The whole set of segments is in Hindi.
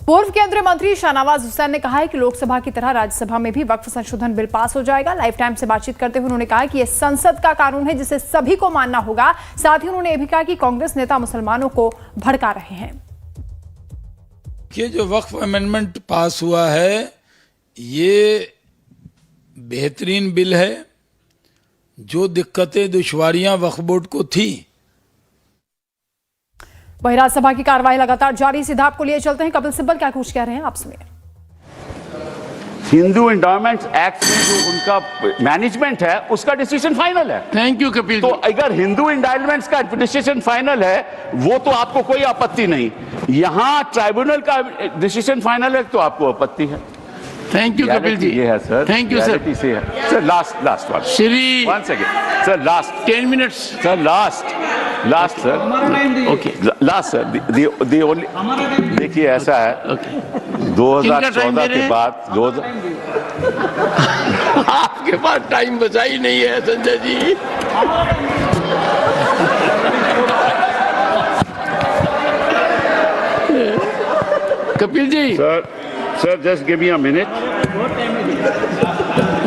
पूर्व केंद्रीय मंत्री शाहनवाज हुसैन ने कहा है कि लोकसभा की तरह राज्यसभा में भी वक्फ संशोधन बिल पास हो जाएगा। लाइफ टाइम से बातचीत करते हुए उन्होंने कहा कि यह संसद का कानून है जिसे सभी को मानना होगा। साथ ही उन्होंने यह भी कहा कि कांग्रेस नेता मुसलमानों को भड़का रहे हैं। ये जो वक्फ अमेंडमेंट पास हुआ है ये बेहतरीन बिल है। जो दिक्कतें दुश्वारियां वक्फ बोर्ड को थी। वहीं राज्यसभा की कार्रवाई लगातार जारी। सीधा आपको लिए चलते हैं, कपिल सिब्बल क्या कुछ कह रहे हैं, आप सुनिए। हिंदू एंडोमेंट्स एक्ट में जो उनका मैनेजमेंट है उसका डिसीजन फाइनल है। Thank you Kapil. तो अगर हिंदू एंडोमेंट्स का डिसीजन फाइनल है वो तो आपको कोई आपत्ति नहीं, यहां ट्राइब्यूनल का डिसीजन फाइनल है तो आपको आपत्ति है। Thank you Kapil ji. ये है sir. Thank you sir. Sir last one Shri 1 second sir, last 10 minutes sir, last sir, okay last sir. The only देखिए ऐसा है 2014 के बाद आपके पास टाइम बचा ही नहीं है Sanjay ji. Kapil ji sir just give me a minute.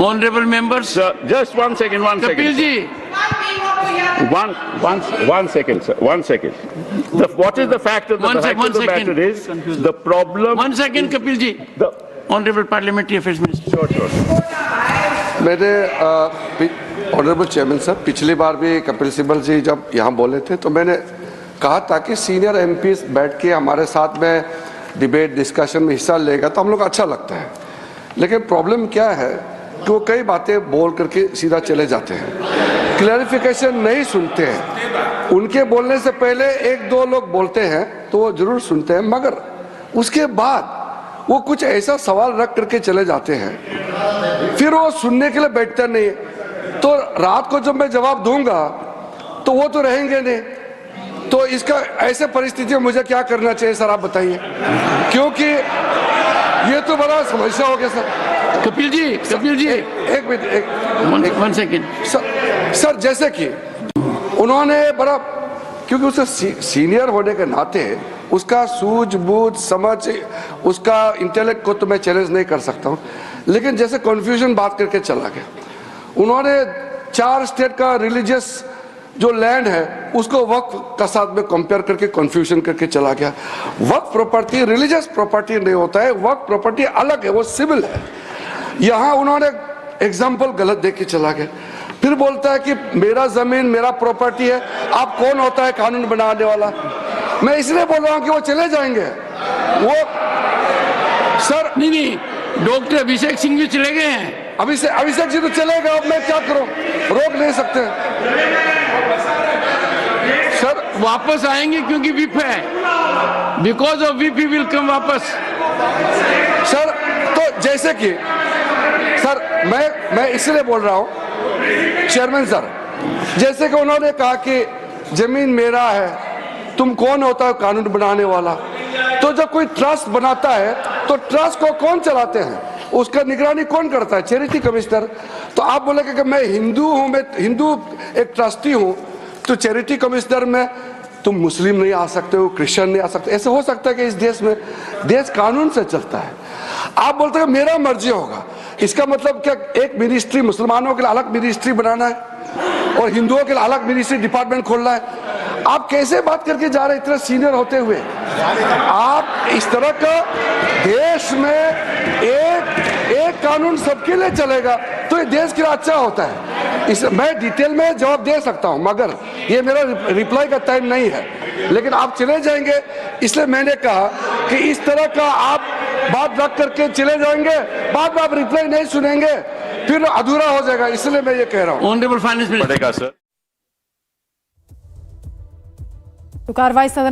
Honourable members sir just 1 second Kapil ji one second sir, 1 second. What is the fact of the matter is the problem. 1 second Kapil ji. Honourable parliamentary affairs minister. Sure. मैंने ऑनरेबल चेयरमैन साहब पिछली बार भी कपिल सिब्बल जी जब यहाँ बोले थे तो मैंने कहा था कि सीनियर एमपीज बैठ के हमारे साथ में डिबेट डिस्कशन में हिस्सा लेगा तो हम लोग अच्छा लगता है। लेकिन प्रॉब्लम क्या है कि वो कई बातें बोल करके सीधा चले जाते हैं, क्लैरिफिकेशन नहीं सुनते हैं। उनके बोलने से पहले 1-2 लोग बोलते हैं तो वो जरूर सुनते हैं, मगर उसके बाद वो कुछ ऐसा सवाल रख करके चले जाते हैं, फिर वो सुनने के लिए बैठते नहीं। तो रात को जब मैं जवाब दूंगा तो वो तो रहेंगे नहीं। तो इसका ऐसे परिस्थिति में मुझे क्या करना चाहिए सर, आप बताइए, क्योंकि ये तो बड़ा समस्या हो गया सर। कपिल जी एक मिनट 1 सेकेंड सर, जैसे कि उन्होंने बड़ा, क्योंकि उसे सीनियर होने के नाते उसका सूझबूझ समझ, उसका इंटेलेक्ट को तो मैं चैलेंज नहीं कर सकता हूँ, लेकिन जैसे कन्फ्यूजन बात करके चला गया। उन्होंने 4 स्टेट का रिलीजियस जो लैंड है उसको वक्फ का साथ में कंपेयर करके कंफ्यूजन करके चला गया। वक्फ प्रॉपर्टी रिलीजियस प्रॉपर्टी नहीं होता है, वक्फ प्रॉपर्टी अलग है, वो सिविल है। यहाँ उन्होंने एग्जाम्पल गलत देख के चला गया। फिर बोलता है कि मेरा जमीन मेरा प्रॉपर्टी है। आप कौन होता है कानून बनाने वाला? मैं इसलिए बोल रहा हूँ कि वो चले जाएंगे। वो सर नहीं, डॉक्टर अभिषेक सिंह भी चले गए हैं। अभिषेक जी तो चलेगा, अब मैं क्या करूं, रोक नहीं सकते सर। वापस आएंगे क्योंकि विप है, because of whip he will come वापस। सर तो जैसे कि सर मैं इसलिए बोल रहा हूं चेयरमैन सर, जैसे कि उन्होंने कहा कि जमीन मेरा है, तुम कौन होता है कानून बनाने वाला? तो जब कोई ट्रस्ट बनाता है तो ट्रस्ट को कौन चलाते हैं, उसका निगरानी कौन करता है? Charity commissioner. तो आप बोलेंगे कि मैं हिंदू हूं, मैं हिंदू एक ट्रस्टी हूं, तो चैरिटी कमिश्नर में तुम मुस्लिम नहीं आ सकते हो, क्रिश्चियन नहीं आ सकते। ऐसे हो सकता है कि इस देश में देश कानून से चलता है। आप बोलते हैं मेरा मर्जी होगा, इसका मतलब क्या एक मिनिस्ट्री मुसलमानों के लिए अलग मिनिस्ट्री बनाना है और हिंदुओं के लिए अलग मिनिस्ट्री डिपार्टमेंट खोलना है? आप कैसे बात करके जा रहे इतने सीनियर होते हुए? आप इस तरह का देश में एक कानून सबके लिए चलेगा तो ये देश के लिए अच्छा होता है। मैं डिटेल में जवाब दे सकता हूं, मगर ये मेरा रिप्लाई का टाइम नहीं है। लेकिन आप चले जाएंगे, इसलिए मैंने कहा कि इस तरह का आप बात रख करके चले जाएंगे, बाद में आप रिप्लाई नहीं सुनेंगे, फिर अधूरा हो जाएगा। इसलिए मैं ये कह रहा हूँ। Honourable finance minister sir. तो कार्रवाई